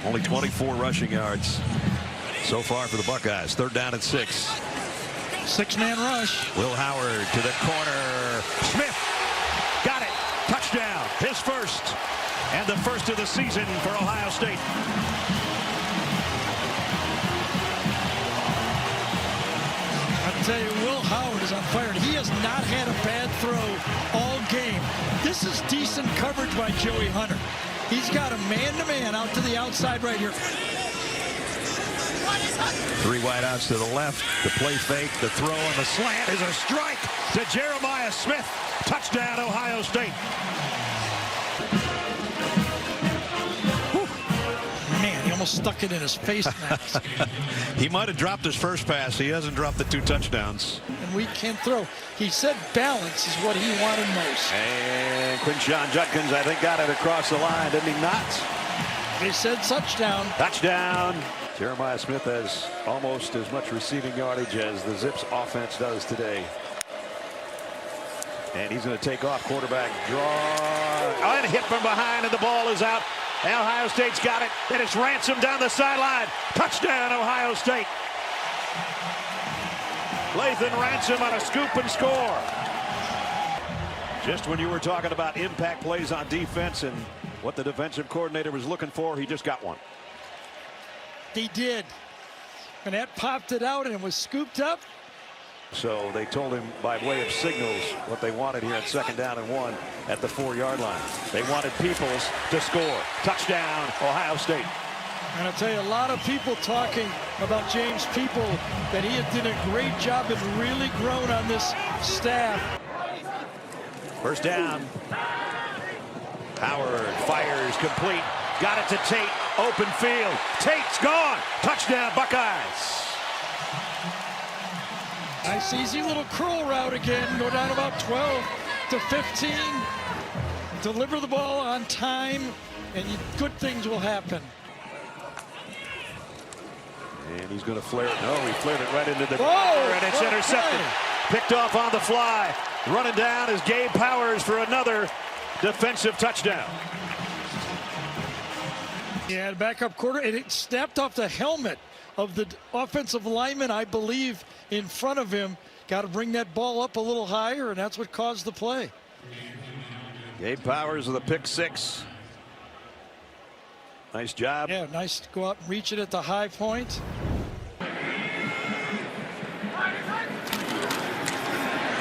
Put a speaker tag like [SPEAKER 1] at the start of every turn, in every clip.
[SPEAKER 1] Only 24 rushing yards so far for the Buckeyes. 3rd down and 6.
[SPEAKER 2] 6-man rush.
[SPEAKER 1] Will Howard to the corner. Smith got it. Touchdown. His first. And the first of the season for Ohio State.
[SPEAKER 2] I tell you, Will Howard is on fire. He has not had a bad throw all game. This is decent coverage by Joey Hunter. He's got a man-to-man out to the outside right here.
[SPEAKER 1] 3 wideouts to the left. The play fake, the throw, and the slant is a strike to Jeremiah Smith. Touchdown, Ohio State.
[SPEAKER 2] Man, he almost stuck it in his face mask.
[SPEAKER 1] He might have dropped his first pass. He hasn't dropped the 2 touchdowns.
[SPEAKER 2] And we can't throw. He said balance is what he wanted most.
[SPEAKER 1] And Quinshon Judkins, I think, got it across the line, didn't he not?
[SPEAKER 2] They said touchdown.
[SPEAKER 1] Touchdown. Jeremiah Smith has almost as much receiving yardage as the Zips offense does today. And he's going to take off. Quarterback draw. Oh, and hit from behind, and the ball is out. And Ohio State's got it. And it's Ransom down the sideline. Touchdown, Ohio State. Lathan Ransom on a scoop and score. Just when you were talking about impact plays on defense and what the defensive coordinator was looking for, he just got one.
[SPEAKER 2] He did. And that popped it out and it was scooped up.
[SPEAKER 1] So they told him by way of signals what they wanted here at 2nd down and 1 at the 4-yard line. They wanted Peoples to score. Touchdown, Ohio State.
[SPEAKER 2] And I'll tell you, a lot of people talking about James People, that he had did a great job and really grown on this staff.
[SPEAKER 1] 1st down. Howard fires complete. Got it to Tate. Open field. Tate's gone. Touchdown, Buckeyes.
[SPEAKER 2] Nice easy little curl route again. Go down about 12 to 15. Deliver the ball on time, and good things will happen.
[SPEAKER 1] And he's going to flare it. No, he flared it right into the
[SPEAKER 2] Whoa,
[SPEAKER 1] and it's intercepted. Picked off on the fly. Running down is Gabe Powers for another defensive touchdown.
[SPEAKER 2] Yeah, backup quarter, and it snapped off the helmet of the offensive lineman, I believe, in front of him. Got to bring that ball up a little higher, and that's what caused the play.
[SPEAKER 1] Gabe Powers with a pick 6. Nice job.
[SPEAKER 2] Yeah, nice to go out and reach it at the high point.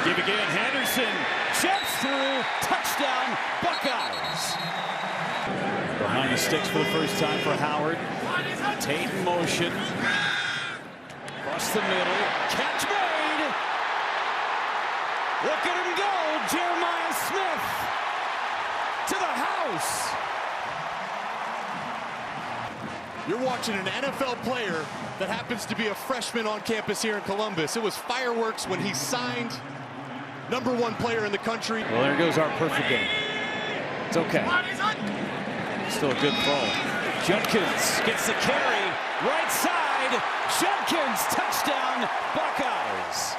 [SPEAKER 3] Give again, Henderson jumps through, touchdown, Buckeyes. Behind the sticks for the first time for Howard. Tate in motion. Across the middle, catch made. Look at him go, Jeremiah Smith to the house.
[SPEAKER 4] You're watching an NFL player that happens to be a freshman on campus here in Columbus. It was fireworks when he signed #1 player in the country.
[SPEAKER 3] Well, there goes our perfect game. It's okay. Still a good throw. Judkins gets the carry. Right side. Judkins, touchdown, Buckeyes.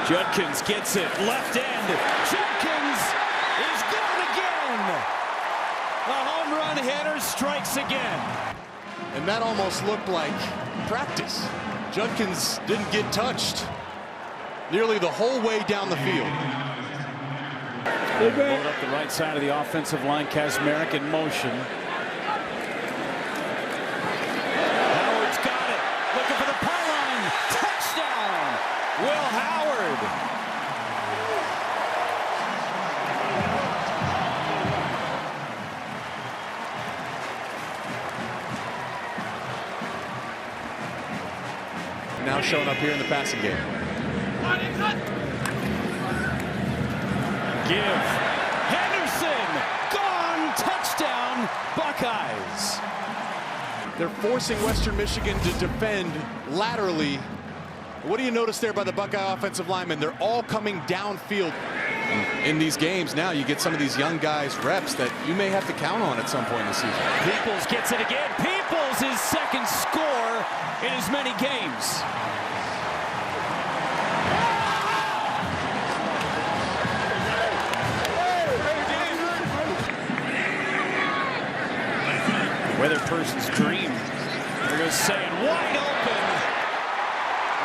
[SPEAKER 3] Judkins gets it, left end. Judkins is gone again. A home run hitter strikes again.
[SPEAKER 4] And that almost looked like practice. Judkins didn't get touched nearly the whole way down the field.
[SPEAKER 3] Load up the right side of the offensive line. Kazmarek in motion. Howard's got it. Looking for the pylon. Touchdown. Will Howard.
[SPEAKER 4] Now showing up here in the passing game.
[SPEAKER 3] Give. Henderson. Gone. Touchdown. Buckeyes.
[SPEAKER 4] They're forcing Western Michigan to defend laterally. What do you notice there by the Buckeye offensive linemen? They're all coming downfield. In these games now, you get some of these young guys reps that you may have to count on at some point in the season.
[SPEAKER 3] Peoples gets it again. Peoples, his second score. in as many games. Weather person's dream. There goes Sayin, wide open.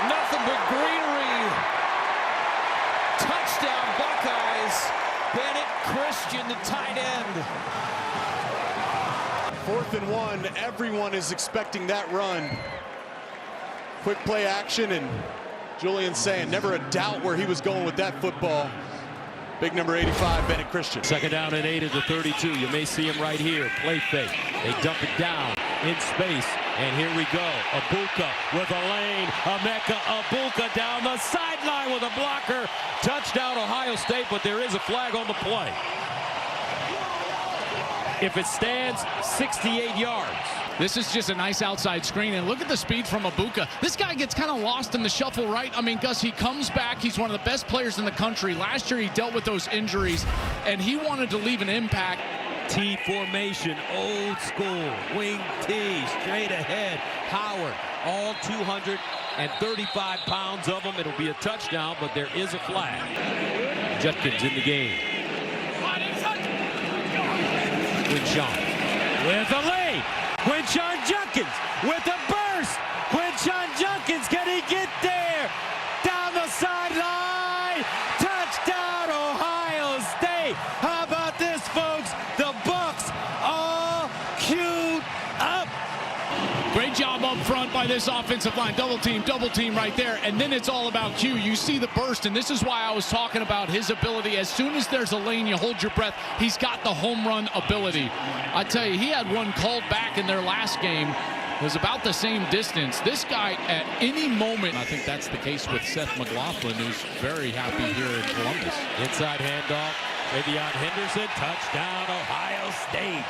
[SPEAKER 3] Nothing but greenery. Touchdown Buckeyes. Bennett Christian, the tight end.
[SPEAKER 4] 4th and 1. Everyone is expecting that run. Quick play action, and Julian Sayin, never a doubt where he was going with that football. Big number 85, Bennett Christian.
[SPEAKER 5] 2nd down and 8 at the 32. You may see him right here. Play fake. They dump it down in space. And here we go. Egbuka with a lane. Emeka Egbuka down the sideline with a blocker. Touchdown Ohio State, but there is a flag on the play. If it stands, 68 yards.
[SPEAKER 6] This is just a nice outside screen, and look at the speed from Egbuka. This guy gets kind of lost in the shuffle, right? I mean, Gus, he comes back. He's one of the best players in the country. Last year, he dealt with those injuries, and he wanted to leave an impact.
[SPEAKER 5] T formation, old school, wing T, straight ahead. Howard, all 235 pounds of him. It'll be a touchdown, but there is a flag. Judkins in the game. Quinshon with a lead. Quinshon Judkins with a burst. Quinshon Judkins, can he get there? Down the sideline. Touchdown, Ohio State. How about this, folks? The Bucks all queued up.
[SPEAKER 6] Great job up front by this offensive line. Double team right there. And then it's all about Q. You see the burst, and this is why I was talking about his ability. As soon as there's a lane, you hold your breath. He's got the home run ability. I tell you, he had one called back in their last game. It was about the same distance. This guy, at any moment, I think that's the case with Seth McLaughlin, who's very happy here in Columbus.
[SPEAKER 5] Inside handoff. TreVeyon Henderson. Touchdown, Ohio State.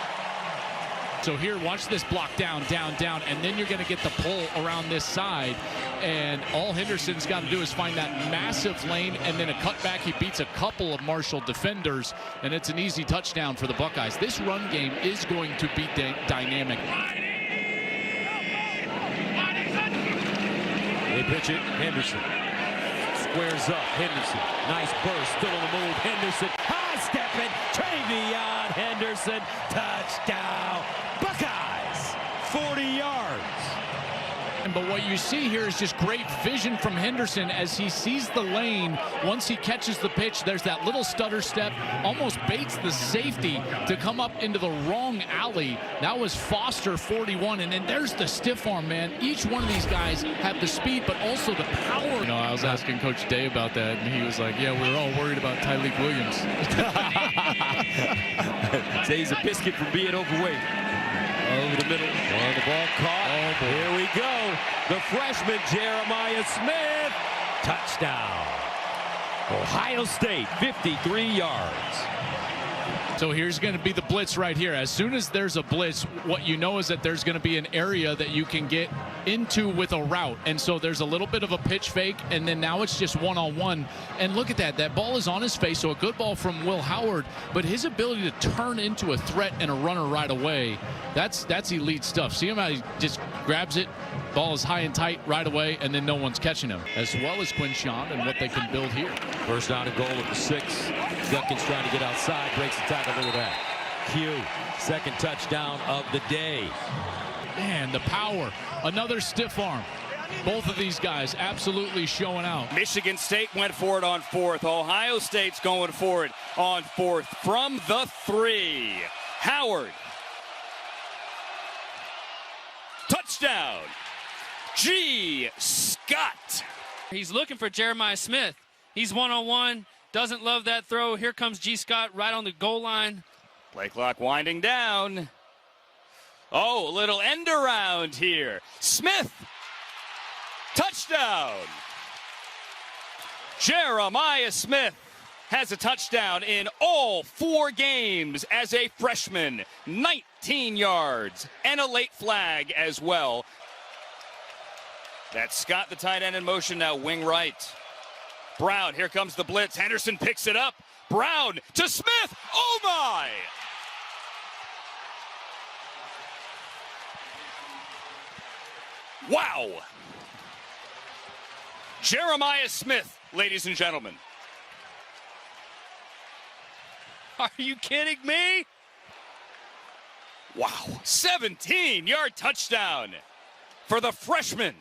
[SPEAKER 6] So here, watch this block down, and then you're going to get the pull around this side. And all Henderson's got to do is find that massive lane and then a cutback. He beats a couple of Marshall defenders, and it's an easy touchdown for the Buckeyes. This run game is going to be dynamic.
[SPEAKER 5] They pitch it, Henderson. Squares up, Henderson. Nice burst, still on the move, Henderson. High stepping, TreVeyon Henderson. Touchdown, Buckeyes. 40 yards.
[SPEAKER 6] But what you see here is just great vision from Henderson as he sees the lane. Once he catches the pitch, there's that little stutter step, almost baits the safety to come up into the wrong alley. That was Foster, 41, and then there's the stiff arm, man. Each one of these guys have the speed, but also the power. You know, I was asking Coach Day about that, and he was like, yeah, we're all worried about Tyleik Williams.
[SPEAKER 5] Say he's a biscuit for being overweight. Over the middle, and the ball caught. Oh, here we go. The freshman, Jeremiah Smith. Touchdown. Ohio State, 53 yards.
[SPEAKER 6] So here's going to be the blitz right here. As soon as there's a blitz, what you know is that there's going to be an area that you can get into with a route. And so there's a little bit of a pitch fake, and then now it's just one-on-one. And look at that. That ball is on his face, so a good ball from Will Howard. But his ability to turn into a threat and a runner right away, that's elite stuff. See him how he just grabs it, ball is high and tight right away, and then no one's catching him. As well as Quinshon and what they can build here.
[SPEAKER 5] First down and goal at the 6. Judkins trying to get outside, breaks the tackle. Look at that. Q, second touchdown of the day.
[SPEAKER 6] Man, the power. Another stiff arm. Both of these guys absolutely showing out.
[SPEAKER 3] Michigan State went for it on 4th. Ohio State's going for it on 4th from the 3. Howard. Touchdown. G. Scott.
[SPEAKER 7] He's looking for Jeremiah Smith. He's one-on-one. Doesn't love that throw. Here comes G. Scott right on the goal line.
[SPEAKER 3] Play clock winding down. Oh, a little end around here. Smith. Touchdown. Jeremiah Smith has a touchdown in all 4 games as a freshman. 19 yards and a late flag as well. That's Scott, the tight end, in motion now, wing right. Brown, here comes the blitz. Henderson picks it up. Brown to Smith. Oh, my! Wow. Jeremiah Smith, ladies and gentlemen.
[SPEAKER 7] Are you kidding me?
[SPEAKER 3] Wow. 17-yard touchdown for the freshman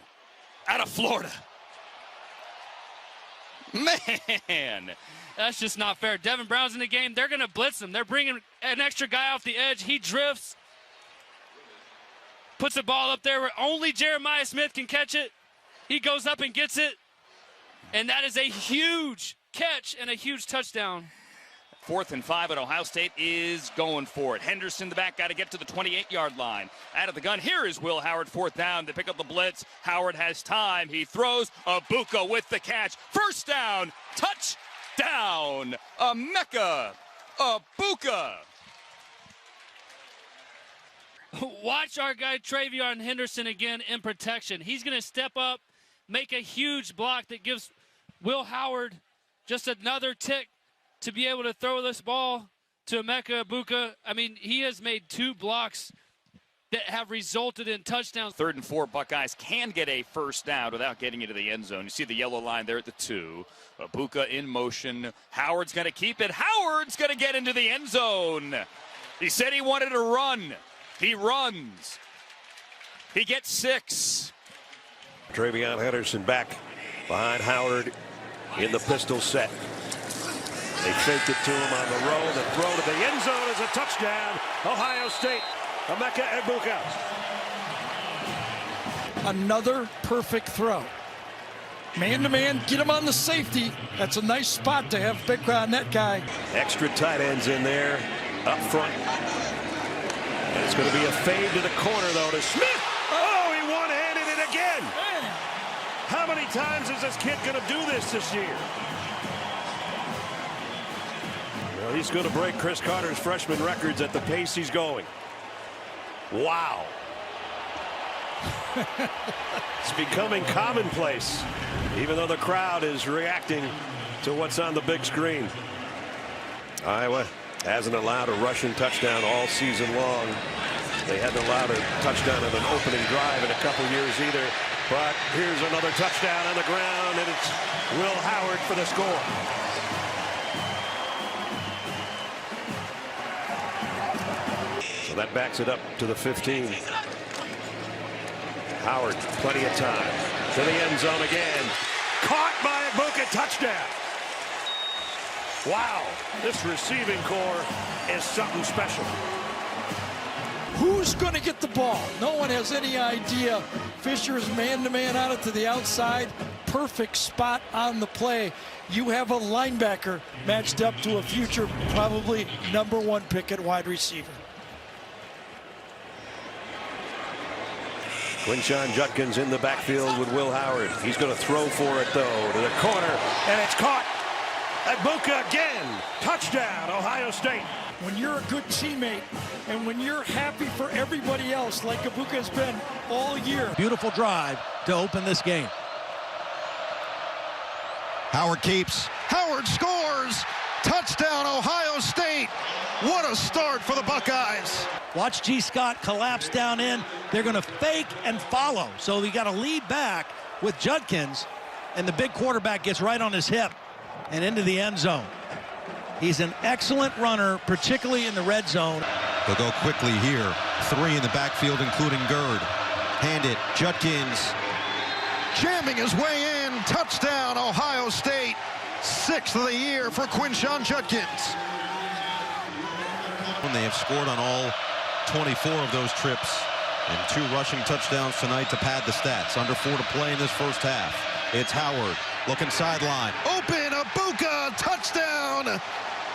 [SPEAKER 3] out of Florida. Man.
[SPEAKER 7] That's just not fair. Devin Brown's in the game. They're going to blitz him. They're bringing an extra guy off the edge. He drifts. Puts the ball up there where only Jeremiah Smith can catch it. He goes up and gets it. And that is a huge catch and a huge touchdown.
[SPEAKER 3] 4th and 5 at Ohio State is going for it. Henderson, the back, got to get to the 28-yard line. Out of the gun, here is Will Howard, 4th down. They pick up the blitz. Howard has time. He throws. Egbuka with the catch. 1st down. Touchdown. Emeka Egbuka.
[SPEAKER 7] Watch our guy TreVeyon Henderson again in protection. He's going to step up, make a huge block that gives Will Howard just another tick to be able to throw this ball to Emeka Egbuka. I mean, he has made 2 blocks that have resulted in touchdowns.
[SPEAKER 3] 3rd and 4, Buckeyes can get a 1st down without getting into the end zone. You see the yellow line there at the 2. Egbuka in motion. Howard's going to keep it. Howard's going to get into the end zone. He said he wanted to run. He runs. He gets 6.
[SPEAKER 1] TreVeyon Henderson back behind Howard in the pistol set. They faked it to him on the roll. The throw to the end zone is a touchdown. Ohio State. Emeka Egbuka.
[SPEAKER 2] Another perfect throw. Man-to-man, get him on the safety. That's a nice spot to have big on that guy.
[SPEAKER 1] Extra tight ends in there up front. And it's going to be a fade to the corner, though, to Smith. Oh, he one-handed it again.
[SPEAKER 2] Man.
[SPEAKER 1] How many times is this kid going to do this year? Well, he's going to break Chris Carter's freshman records at the pace he's going. Wow. It's becoming commonplace, even though the crowd is reacting to what's on the big screen. Iowa hasn't allowed a rushing touchdown all season long. They hadn't allowed a touchdown on an opening drive in a couple years either. But here's another touchdown on the ground, and it's Will Howard for the score. So that backs it up to the 15. Howard, plenty of time. To the end zone again. Caught by Egbuka, touchdown. Wow, this receiving core is something special.
[SPEAKER 2] Who's going to get the ball? No one has any idea. Fisher's man-to-man on it to the outside. Perfect spot on the play. You have a linebacker matched up to a future probably #1 pick at wide receiver.
[SPEAKER 1] Quinshon Judkins in the backfield with Will Howard. He's going to throw for it, though, to the corner, and it's caught. Egbuka again. Touchdown, Ohio State.
[SPEAKER 2] When you're a good teammate and when you're happy for everybody else, like Egbuka has been all year.
[SPEAKER 8] Beautiful drive to open this game.
[SPEAKER 9] Howard keeps. Howard scores. Touchdown, Ohio State. What a start for the Buckeyes.
[SPEAKER 8] Watch G. Scott collapse down in. They're going to fake and follow. So you got to lead back with Judkins, and the big quarterback gets right on his hip and into the end zone. He's an excellent runner, particularly in the red zone.
[SPEAKER 9] They'll go quickly here. 3 in the backfield, including Gerd. Hand it. Judkins jamming his way in. Touchdown, Ohio State. 6th of the year for Quinshon Judkins. They have scored on all 24 of those trips, and 2 rushing touchdowns tonight to pad the stats. Under 4 to play in this first half. It's Howard looking sideline. Open, Egbuka, touchdown.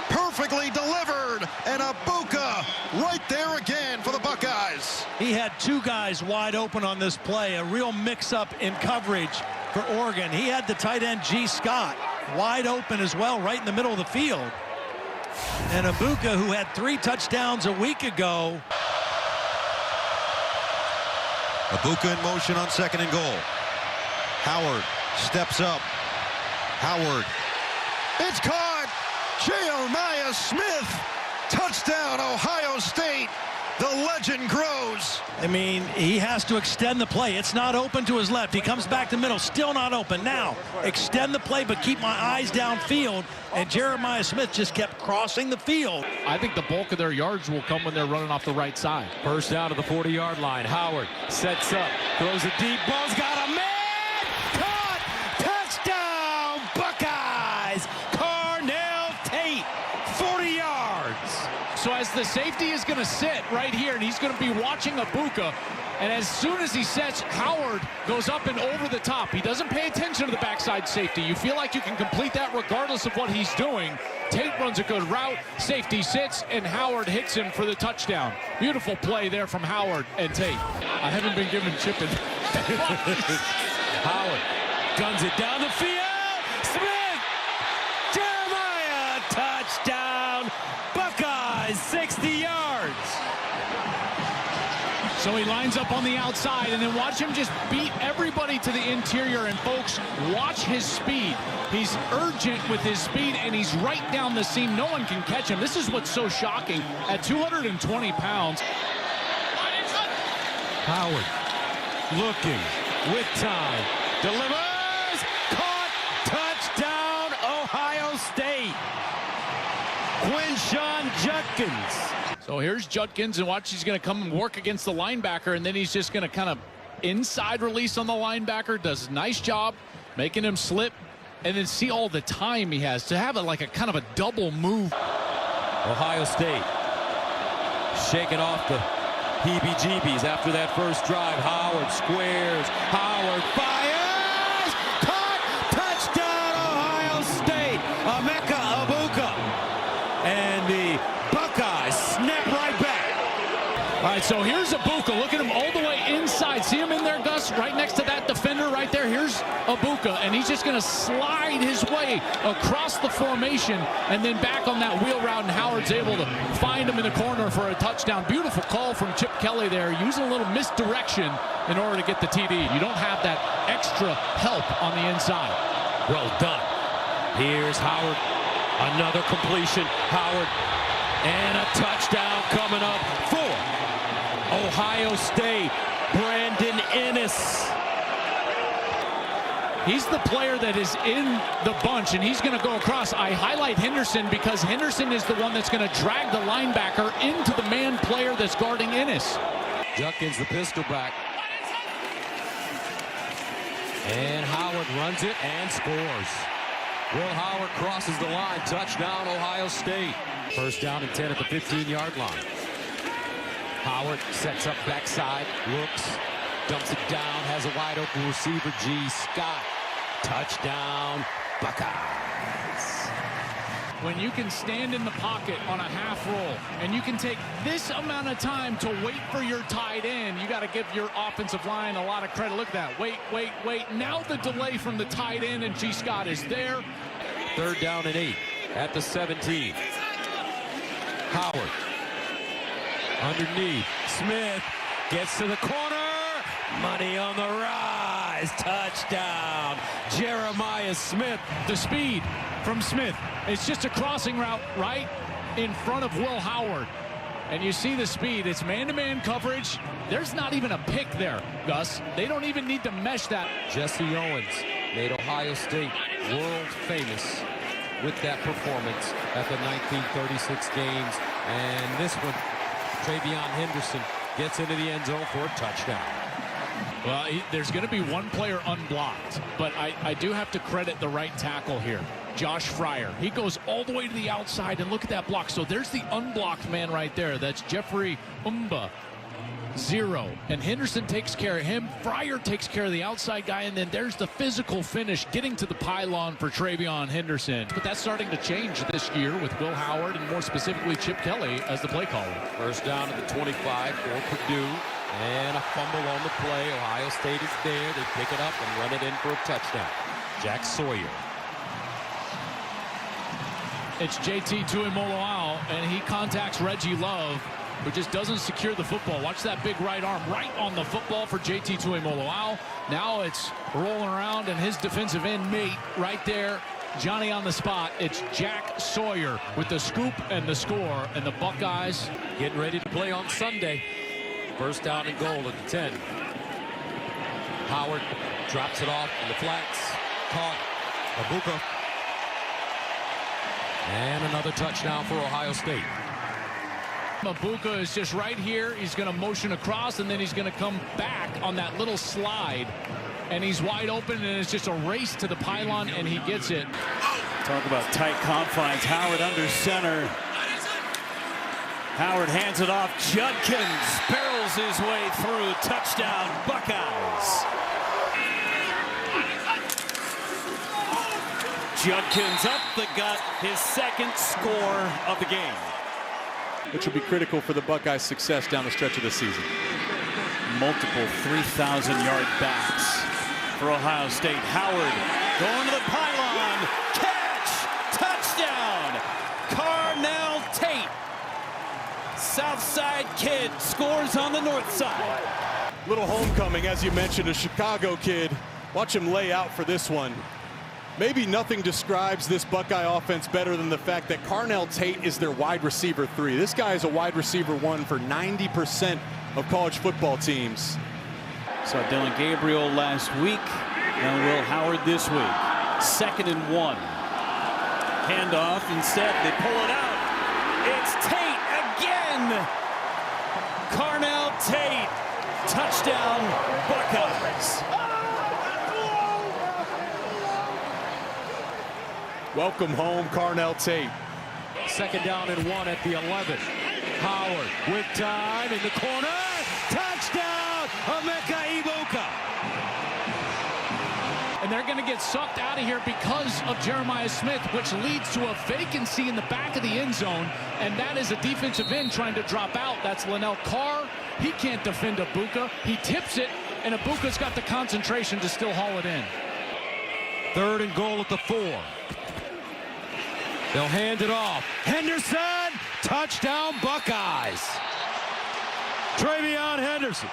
[SPEAKER 9] Perfectly delivered, and Egbuka right there again for the Buckeyes.
[SPEAKER 8] He had 2 guys wide open on this play, a real mix-up in coverage for Oregon. He had the tight end G. Scott wide open as well, right in the middle of the field. And Egbuka, who had 3 touchdowns a week ago.
[SPEAKER 9] Egbuka in motion on 2nd and goal. Howard steps up. Howard. It's caught. Jeremiah Smith. Touchdown, Ohio State. The legend grows.
[SPEAKER 8] I mean, he has to extend the play. It's not open to his left. He comes back to middle, still not open. Now, extend the play, but keep my eyes downfield. And Jeremiah Smith just kept crossing the field.
[SPEAKER 6] I think the bulk of their yards will come when they're running off the right side.
[SPEAKER 5] First down to the 40-yard line. Howard sets up, throws a deep ball's got a man! Caught! Touchdown, Buckeyes! Carnell Tate, 40 yards.
[SPEAKER 6] So as the safety is going to sit right here, and he's going to be watching Egbuka, and as soon as he sets, Howard goes up and over the top. He doesn't pay attention to the backside safety. You feel like you can complete that regardless of what he's doing. Tate runs a good route, safety sits, and Howard hits him for the touchdown. Beautiful play there from Howard and Tate. I haven't been given chipping.
[SPEAKER 5] Howard guns it down the field. Smith! Jeremiah! Touchdown! Buckeyes, 60 yards.
[SPEAKER 6] So he lines up on the outside, and then watch him just beat everybody to the interior. And folks, watch his speed. He's urgent with his speed, and he's right down the seam. No one can catch him. This is what's so shocking. At 220 pounds.
[SPEAKER 5] Howard looking with time. Delivers. Caught. Touchdown, Ohio State. Quinshon Judkins.
[SPEAKER 6] So here's Judkins, and watch, he's going to come and work against the linebacker, and then he's just going to kind of inside release on the linebacker. Does a nice job making him slip, and then see all the time he has to have it like a kind of a double move.
[SPEAKER 5] Ohio State shaking off the heebie-jeebies after that first drive. Howard squares. Howard fires. Caught. Touchdown, Ohio State. Emeka Egbuka. And the Buckeyes snap right back.
[SPEAKER 6] All right, so here's Egbuka. Look at him all the way inside. See him in there, Gus? Right next to that defender right there. Here's Egbuka, and he's just going to slide his way across the formation and then back on that wheel route, and Howard's able to find him in the corner for a touchdown. Beautiful call from Chip Kelly there, using a little misdirection in order to get the TD. You don't have that extra help on the inside.
[SPEAKER 5] Well done. Here's Howard. Another completion. Howard. And a touchdown coming up for Ohio State. Brandon Inniss.
[SPEAKER 6] He's the player that is in the bunch, and he's going to go across. I highlight Henderson because Henderson is the one that's going to drag the linebacker into the man player that's guarding Inniss.
[SPEAKER 5] Judkins, the pistol back. And Howard runs it and scores. Will Howard crosses the line. Touchdown, Ohio State. First down and 10 at the 15-yard line. Howard sets up backside, looks, dumps it down, has a wide open receiver, G. Scott. Touchdown, Buckeyes.
[SPEAKER 6] When you can stand in the pocket on a half roll and you can take this amount of time to wait for your tight end, you got to give your offensive line a lot of credit. Look at that. Wait. Now the delay from the tight end, and G. Scott is there.
[SPEAKER 5] Third down and 8 at the 17. Howard underneath. Smith gets to the corner. Money on the rise. Touchdown, Jeremiah Smith.
[SPEAKER 6] The speed from Smith. It's just a crossing route right in front of Will Howard. And you see the speed. It's man-to-man coverage. There's not even a pick there, Gus. They don't even need to mesh that.
[SPEAKER 5] Jesse Owens made Ohio State world famous with that performance at the 1936 games. And this one, TreVeyon Henderson gets into the end zone for a touchdown.
[SPEAKER 6] Well, there's going to be one player unblocked, but I do have to credit the right tackle here, Josh Fryer. He goes all the way to the outside, and look at that block. So there's the unblocked man right there. That's Jeffrey Umba, 0. And Henderson takes care of him. Fryer takes care of the outside guy, and then there's the physical finish, getting to the pylon for TreVeyon Henderson. But that's starting to change this year with Will Howard and more specifically Chip Kelly as the play caller.
[SPEAKER 5] First down at the 25 for Purdue. And a fumble on the play. Ohio State is there. They pick it up and run it in for a touchdown. Jack Sawyer.
[SPEAKER 6] It's JT Tuimoloau, and he contacts Reggie Love, who just doesn't secure the football. Watch that big right arm right on the football for JT Tuimoloau. Now it's rolling around, and his defensive end mate right there Johnny on the spot. It's Jack Sawyer with the scoop and the score, and the Buckeyes
[SPEAKER 5] Getting ready to play on Sunday. First down and goal at the 10. Howard drops it off in the flats. Caught. Egbuka. And another touchdown for Ohio State.
[SPEAKER 6] Egbuka is just right here. He's going to motion across, and then he's going to come back on that little slide. And he's wide open, and it's just a race to the pylon, and he gets it.
[SPEAKER 3] Talk about tight confines. Howard under center. Howard hands it off. Judkins barrels his way through. Touchdown, Buckeyes. Judkins up the gut, his second score of the game.
[SPEAKER 4] Which will be critical for the Buckeyes' success down the stretch of the season.
[SPEAKER 3] Multiple 3,000-yard backs for Ohio State. Howard going to the pylon. Catch! Touchdown! Carnell Tate. Southside kid scores on the north side.
[SPEAKER 4] Little homecoming, as you mentioned, a Chicago kid. Watch him lay out for this one. Maybe nothing describes this Buckeye offense better than the fact that Carnell Tate is their wide receiver 3. This guy is a wide receiver 1 for 90% of college football teams.
[SPEAKER 3] Saw Dylan Gabriel last week, and Will Howard this week. 2nd and 1. Handoff, instead they pull it out. It's Tate again! Carnell Tate, touchdown Buckeyes.
[SPEAKER 4] Welcome home, Carnell Tate.
[SPEAKER 5] 2nd down and 1 at the 11. Howard with time in the corner. Touchdown, Emeka Egbuka.
[SPEAKER 6] And they're going to get sucked out of here because of Jeremiah Smith, which leads to a vacancy in the back of the end zone. And that is a defensive end trying to drop out. That's Linnell Carr. He can't defend Egbuka. He tips it, and Egbuka's got the concentration to still haul it in.
[SPEAKER 5] 3rd and goal at the 4. They'll hand it off. Henderson, touchdown Buckeyes. TreVeyon Henderson.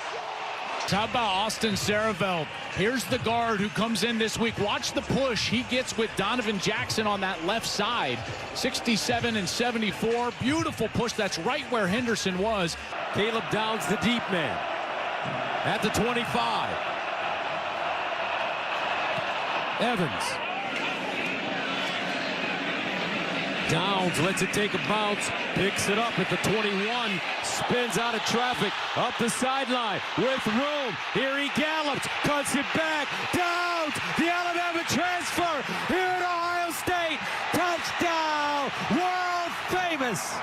[SPEAKER 6] How about Austin Saravelt? Here's the guard who comes in this week. Watch the push he gets with Donovan Jackson on that left side. 67 and 74. Beautiful push. That's right where Henderson was.
[SPEAKER 5] Caleb Downs, the deep man. At the 25. Evans. Downs lets it take a bounce, picks it up at the 21, spins out of traffic, up the sideline with room. Here he gallops, cuts it back, Downs, the Alabama transfer here at Ohio State. Touchdown, world famous.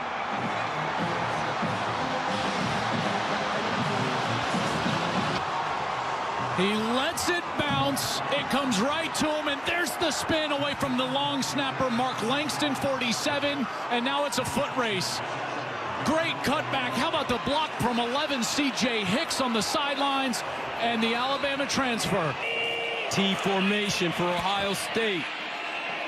[SPEAKER 6] He lets it bounce. It comes right to him, and there's the spin away from the long snapper, Mark Langston, 47, and now it's a foot race. Great cutback. How about the block from 11, C.J. Hicks on the sidelines, and the Alabama transfer.
[SPEAKER 5] T formation for Ohio State.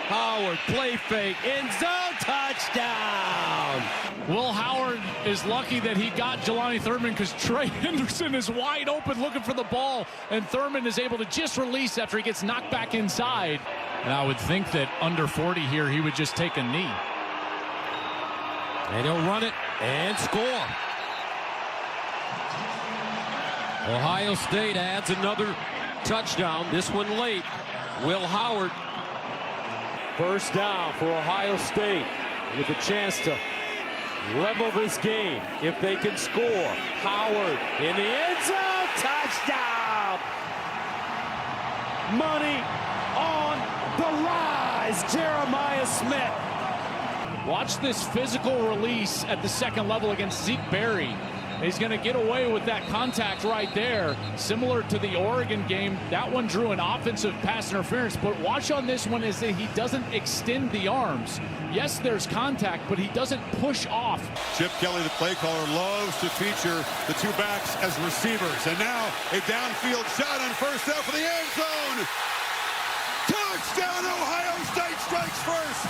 [SPEAKER 5] Howard, play fake, end zone, touchdown!
[SPEAKER 6] Will Howard is lucky that he got Jelani Thurman because Trey Henderson is wide open looking for the ball, and Thurman is able to just release after he gets knocked back inside. And I would think that under 40 here, he would just take a knee.
[SPEAKER 5] And he'll run it and score. Ohio State adds another touchdown, this one late. Will Howard. First down for Ohio State with a chance to level this game if they can score. Howard in the end zone, touchdown! Money on the rise, Jeremiah Smith.
[SPEAKER 6] Watch this physical release at the second level against Zeke Berry. He's going to get away with that contact right there. Similar to the Oregon game, that one drew an offensive pass interference, but watch on this one is that he doesn't extend the arms. Yes, there's contact, but he doesn't push off.
[SPEAKER 10] Chip Kelly, the play caller, loves to feature the two backs as receivers. And now a downfield shot on first down for the end zone. Touchdown, Ohio State strikes first.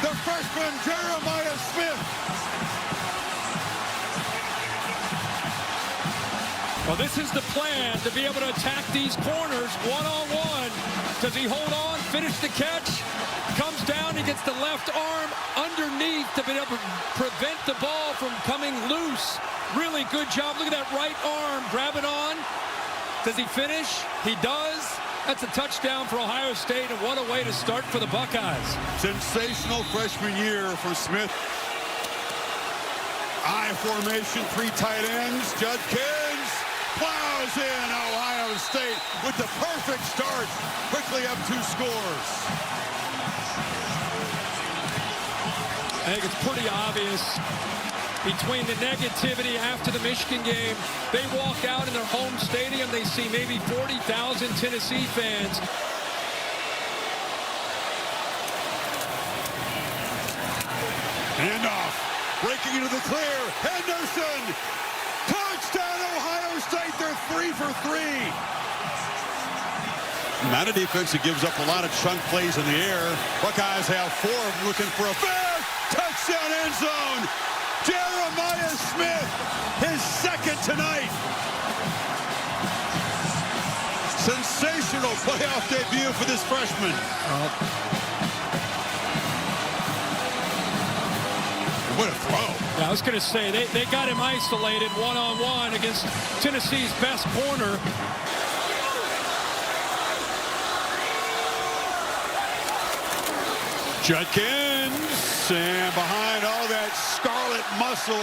[SPEAKER 10] The freshman, Jeremiah Smith.
[SPEAKER 11] Well, this is the plan, to be able to attack these corners one-on-one. Does he hold on, finish the catch? down. He gets the left arm underneath to be able to prevent the ball from coming loose. Really good job. Look at that right arm. Grab it on. Does he finish? He does. That's a touchdown for Ohio State, and what a way to start for the Buckeyes.
[SPEAKER 10] Sensational freshman year for Smith. I formation, 3 tight ends. Judkins plows in. Ohio State with the perfect start. Quickly up 2 scores.
[SPEAKER 11] I think it's pretty obvious between the negativity after the Michigan game. They walk out in their home stadium. They see maybe 40,000 Tennessee fans.
[SPEAKER 10] Handoff. Breaking into the clear. Henderson. Touchdown, Ohio State. They're 3 for 3. Not a defense that gives up a lot of chunk plays in the air. Buckeyes have 4 of them looking for a big touchdown end zone. Jeremiah Smith, his 2nd tonight. Sensational playoff debut for this freshman. What a throw.
[SPEAKER 11] Yeah, I was going to say, they got him isolated one-on-one against Tennessee's best corner.
[SPEAKER 10] Judkins, and behind all that scarlet muscle,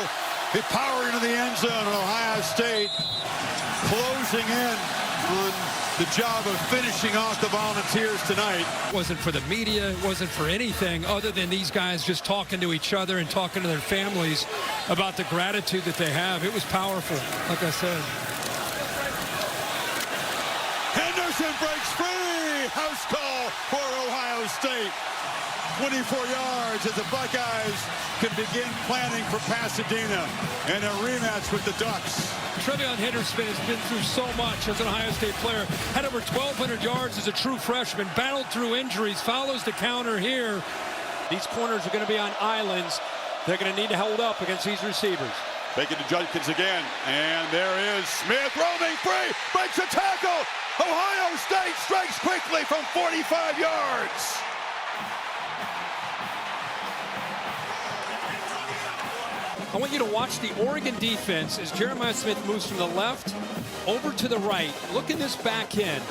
[SPEAKER 10] the power into the end zone. Ohio State closing in on the job of finishing off the Volunteers tonight.
[SPEAKER 11] It wasn't for the media, it wasn't for anything other than these guys just talking to each other and talking to their families about the gratitude that they have. It was powerful, like I said.
[SPEAKER 10] Henderson breaks free. House call for Ohio State. 24 yards as the Buckeyes can begin planning for Pasadena and a rematch with the Ducks.
[SPEAKER 11] TreVeyon Henderson has been through so much as an Ohio State player. Had over 1,200 yards as a true freshman. Battled through injuries. Follows the counter here. These corners are going to be on islands. They're going to need to hold up against these receivers.
[SPEAKER 10] Take it to Judkins again. And there is Smith roaming free. Breaks a tackle. Ohio State strikes quickly from 45 yards.
[SPEAKER 11] I want you to watch the Oregon defense as Jeremiah Smith moves from the left over to the right. Look at this back end.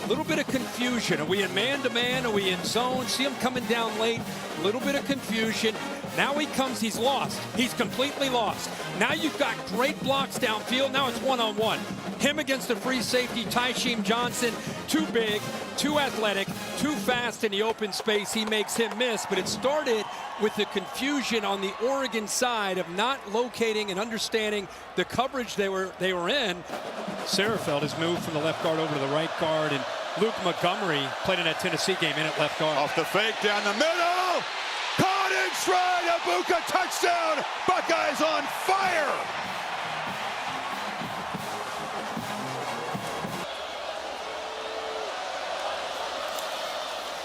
[SPEAKER 11] A little bit of confusion. Are we in man-to-man? Are we in zone? See him coming down late. A little bit of confusion. Now he comes, he's lost. He's completely lost. Now you've got great blocks downfield. Now it's one-on-one. Him against the free safety, Tysheem Johnson. Too big, too athletic, too fast in the open space. He makes him miss, but it started with the confusion on the Oregon side of not locating and understanding the coverage they were in. Serafeld has moved from the left guard over to the right guard, and Luke Montgomery played in that Tennessee game in at left guard.
[SPEAKER 10] Off the fake down the middle. Caught in stride. Egbuka touchdown. Buckeyes on fire.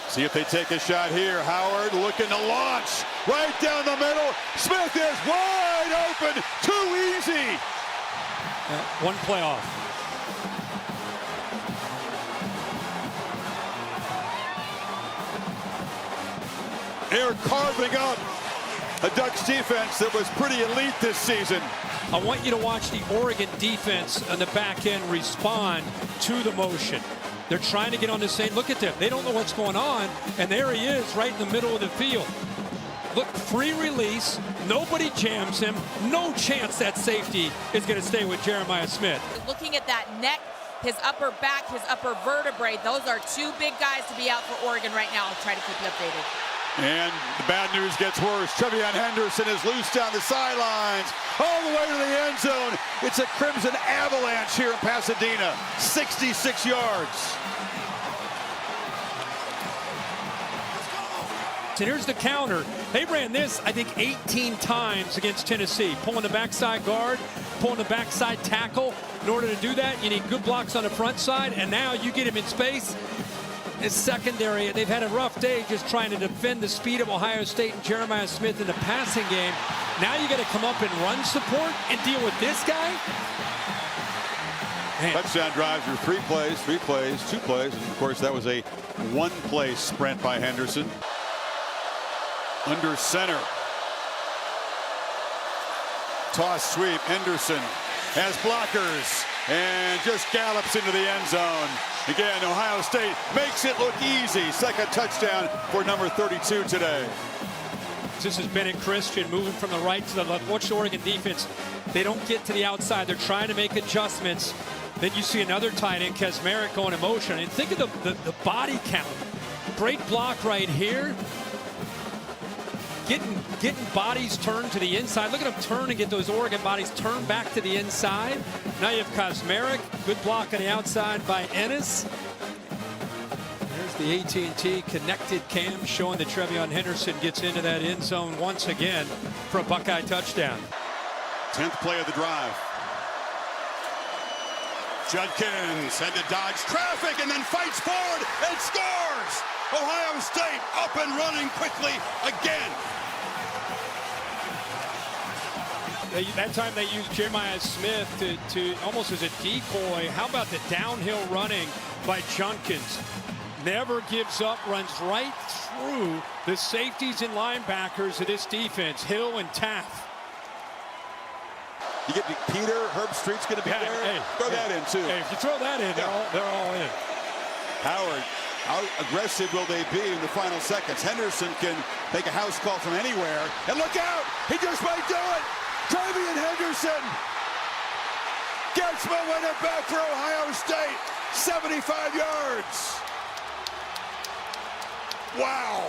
[SPEAKER 10] See if they take a shot here. Howard looking to launch right down the middle. Smith is wide open. Too easy.
[SPEAKER 11] One play off.
[SPEAKER 10] They're carving up a Ducks defense that was pretty elite this season.
[SPEAKER 11] I want you to watch the Oregon defense on the back end respond to the motion. They're trying to get on the same. Look at them. They don't know what's going on. And there he is right in the middle of the field. Look, free release. Nobody jams him. No chance that safety is going to stay with Jeremiah Smith.
[SPEAKER 12] Looking at that neck, his upper back, his upper vertebrae, those are 2 big guys to be out for Oregon right now. I'll try to keep you updated.
[SPEAKER 10] And the bad news gets worse. TreVeyon Henderson is loose down the sidelines, all the way to the end zone. It's a Crimson avalanche here in Pasadena, 66 yards.
[SPEAKER 11] And here's the counter. They ran this, I think, 18 times against Tennessee. Pulling the backside guard, pulling the backside tackle. In order to do that, you need good blocks on the front side, and now you get him in space. His secondary, they've had a rough day just trying to defend the speed of Ohio State and Jeremiah Smith in the passing game. Now you got to come up and run support and deal with this guy. Man.
[SPEAKER 10] Touchdown drives are 3 plays, 2 plays, and of course that was a 1-play sprint by Henderson. under center. Toss sweep. Henderson has blockers and just gallops into the end zone. Again, Ohio State makes it look easy. Second touchdown for number 32 today.
[SPEAKER 11] This is Bennett Christian moving from the right to the left. Watch the Oregon defense. They don't get to the outside. They're trying to make adjustments. Then you see another tight end, Kaczmarek, going in motion. And think of the body count. Great block right here. Getting bodies turned to the inside. Look at them turn and get those Oregon bodies turned back to the inside. Now you have Kaczmarek. Good block on the outside by Inniss. There's the AT&T connected cam showing that TreVeyon Henderson gets into that end zone once again for a Buckeye touchdown.
[SPEAKER 10] 10th play of the drive. Judkins had to dodge traffic and then fights forward and scores! Ohio State up and running quickly again.
[SPEAKER 11] That time they used Jeremiah Smith to almost as a decoy. How about the downhill running by Judkins? Never gives up, runs right through the safeties and linebackers of this defense, Hill and Taft.
[SPEAKER 10] You get Peter, Herb Street's going to be there.
[SPEAKER 11] Hey,
[SPEAKER 10] throw that in too.
[SPEAKER 11] Hey, if you throw that in, they're all in.
[SPEAKER 10] Howard, how aggressive will they be in the final seconds? Henderson can take a house call from anywhere. And look out! He just might do it! TreVeyon Henderson gets momentum back for Ohio State. 75 yards. Wow.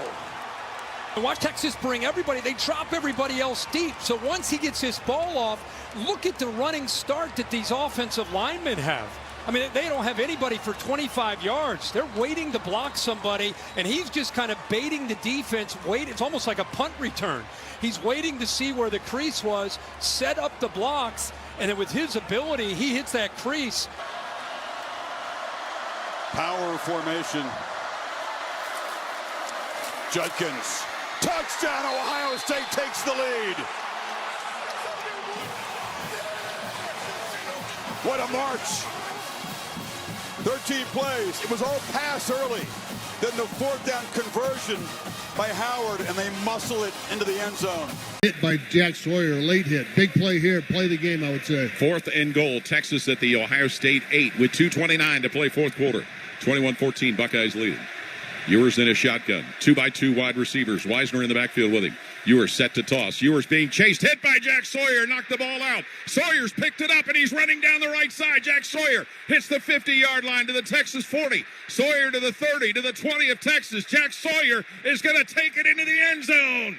[SPEAKER 11] And watch Texas bring everybody. They drop everybody else deep. So once he gets his ball off, look at the running start that these offensive linemen have. I mean, they don't have anybody for 25 yards. They're waiting to block somebody, and he's just kind of baiting the defense. It's almost like a punt return. He's waiting to see where the crease was, set up the blocks, and then with his ability, he hits that crease.
[SPEAKER 10] Power formation. Judkins. Touchdown, Ohio State takes the lead. What a march. 13 plays. It was all pass early. Then the fourth down conversion by Howard, and they muscle it into the end zone.
[SPEAKER 13] Hit by Jack Sawyer, late hit. Big play here. Play the game, I would say.
[SPEAKER 14] 4th and goal. Texas at the Ohio State 8 with 2:29 to play fourth quarter. 21-14, Buckeyes leading. Ewers in a shotgun. 2-by-2 wide receivers. Wisner in the backfield with him. Ewers set to toss. Ewers being chased. Hit by Jack Sawyer. Knocked the ball out. Sawyer's picked it up, and he's running down the right side. Jack Sawyer hits the 50-yard line to the Texas 40. Sawyer to the 30, to the 20 of Texas. Jack Sawyer is going to take it into the end zone.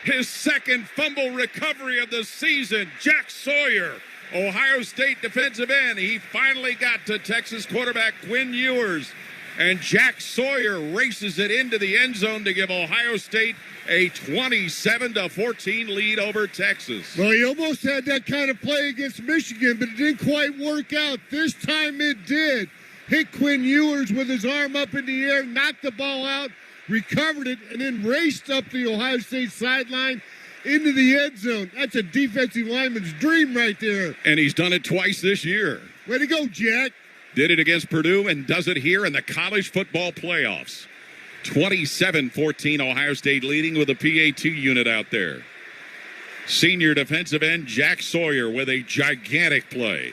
[SPEAKER 14] His second fumble recovery of the season. Jack Sawyer, Ohio State defensive end. He finally got to Texas quarterback Quinn Ewers. And Jack Sawyer races it into the end zone to give Ohio State a 27-14 lead over Texas.
[SPEAKER 13] Well, he almost had that kind of play against Michigan, but it didn't quite work out. This time it did. Hit Quinn Ewers with his arm up in the air, knocked the ball out, recovered it, and then raced up the Ohio State sideline into the end zone. That's a defensive lineman's dream right there.
[SPEAKER 14] And he's done it twice this year.
[SPEAKER 13] Way to go, Jack.
[SPEAKER 14] Did it against Purdue and does it here in the college football playoffs. 27-14, Ohio State leading with a PA2 unit out there. Senior defensive end Jack Sawyer with a gigantic play.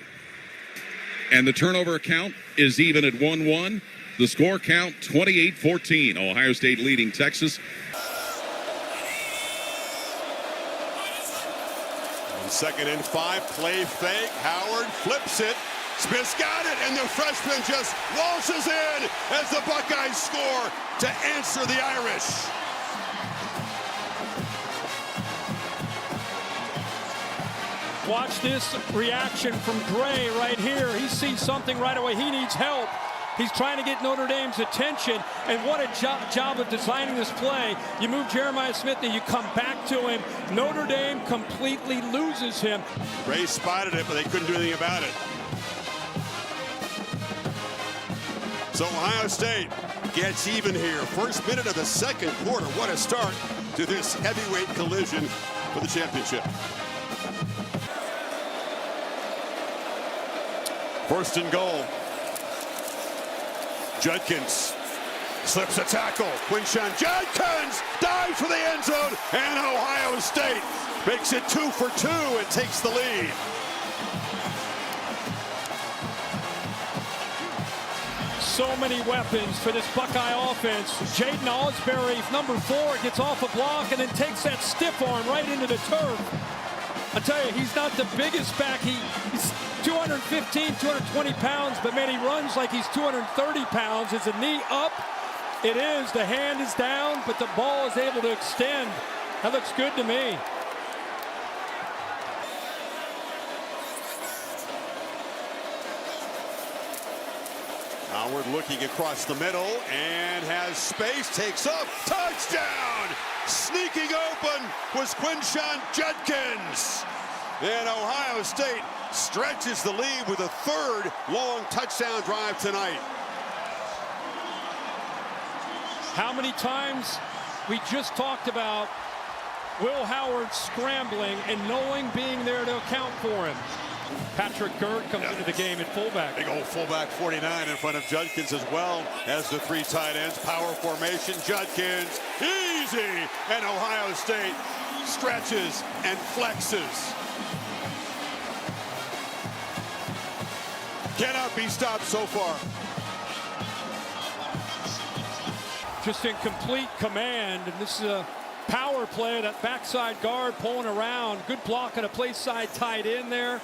[SPEAKER 14] And the turnover count is even at 1-1. The score count 28-14. Ohio State leading Texas.
[SPEAKER 10] And 2nd and 5, play fake. Howard flips it. Smith's got it, and the freshman just waltzes in as the Buckeyes score to answer the Irish.
[SPEAKER 11] Watch this reaction from Gray right here. He sees something right away. He needs help. He's trying to get Notre Dame's attention, and what a job of designing this play. You move Jeremiah Smith, and you come back to him. Notre Dame completely loses him.
[SPEAKER 10] Gray spotted it, but they couldn't do anything about it. So Ohio State gets even here. First minute of the second quarter. What a start to this heavyweight collision for the championship. 1st and goal. Judkins Slips a tackle. Quinshon Judkins dives for the end zone, and Ohio State makes it 2 for 2 and takes the lead.
[SPEAKER 11] So many weapons for this Buckeye offense. Jaden Osbury, number 4, gets off a block and then takes that stiff arm right into the turf. I tell you, he's not the biggest back. He's 215, 220 pounds, but man, he runs like he's 230 pounds. Is the knee up? It is. The hand is down, but the ball is able to extend. That looks good to me.
[SPEAKER 10] Howard looking across the middle and has space, takes up, touchdown! Sneaking open was Quinshon Judkins. And Ohio State stretches the lead with a 3rd long touchdown drive tonight.
[SPEAKER 11] How many times we just talked about Will Howard scrambling and knowing being there to account for him. Patrick Gert comes into the game at fullback.
[SPEAKER 10] Big old fullback 49 in front of Judkins as well as the 3 tight ends. Power formation, Judkins, easy, and Ohio State stretches and flexes. Cannot be stopped so far.
[SPEAKER 11] Just in complete command, and this is a power play. That backside guard pulling around. Good block on a play side tight end there.